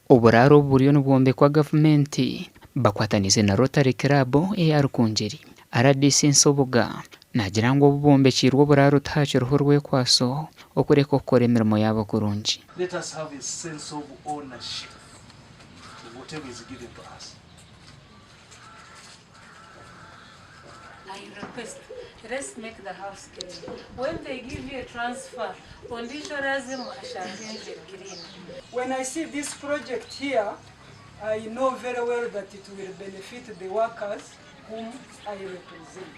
Oburaro buriyo n'obwombekwa Gavumenti bakwatanize na Rotary Club eya Rukungiri. RDC Nsoboga nagira ngo obubombekirwe oburaro tahakiriho rwekwaso okureka okukora emirimo yabo kurungi. Let us have a sense of ownership of whatever is given to us. I request, let's make the house green. When they give you a transfer, when I see this project here, I know very well that it will benefit the workers whom I represent.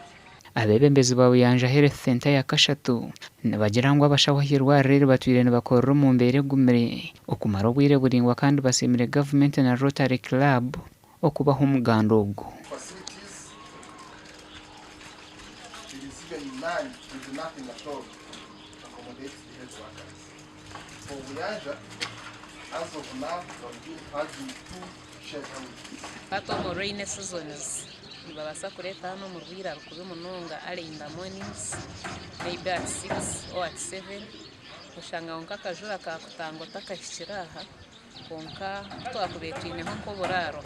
Abebembezi babuyanja health center ya Kashatu bagira ngo abashawahirwa rero batwire bakorera mu mbere gumire okumara obwire buringwa kandi basimire government na Rotary Club okubaho umugando ubwo. Babasa kureta hano mu rwira rukubi munonga ari in the mornings maybe at 6 or at 7 ushanga onka kajura ka kutango takashiraha konka twakubetine nko buraro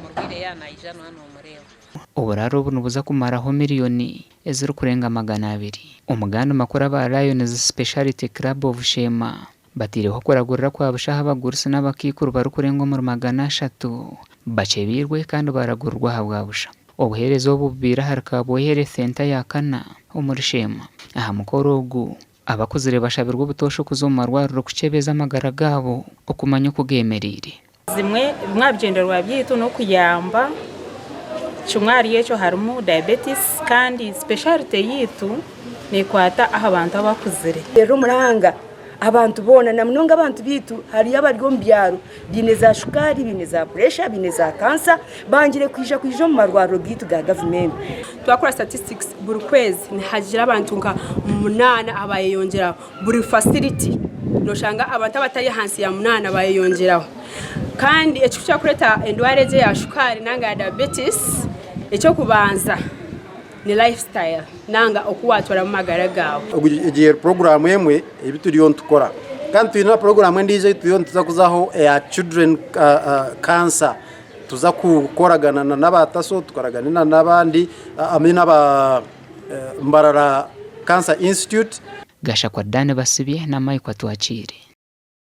mu rwire yana ijana hano umureo. Uburaro bunubuza kumaraho miliyoni eziri kurenga 200. Umuganda makuru aba Lions Speciality Club of Shema batireho kuragurira kwa bushaha bagurisa n'abakikuru bari kurenga mu 300 bacebirwe kandi baragurwa habwabusha. Obuherezo bubira harikabo health center ya Kana omuri Shema aha mukorogu abakozire bashabirwa ubutosho kuzomarwariro kucebeza amagara gabo okumanya kugemerire zimwe mwabyenderwa byitu no kuyamba cyumwari yecho harimo diabetes kandi specialty yitu nekwata aha abantu abakuzire rero muranga abantu bona namunonga abantu bitu hari abaryo mbyaro bine za shukari bine za pressure bine za cancer bangire kwija mu marwaro gitu ga Gavumenti. Twakora statistics buri kwezi hagira abantu nka 8 abayongera buri facility noshanga abantu abatari hansi ya 8 abayongeraho kandi echo cyakureta endware ya shukari nanga diabetes echo kubanza ni lifestyle nanga okuwatora mu magara gawo. Igihe program yemwe ibituriyo ntukora kandi tuyina program ndize tuyo tuzakuzaho ya children cancer tuza kukoragana n'abataso tukoragana n'abandi amina ba Mbarara Cancer Institute. Gasha kwa Dane basibye na Mike Twachire.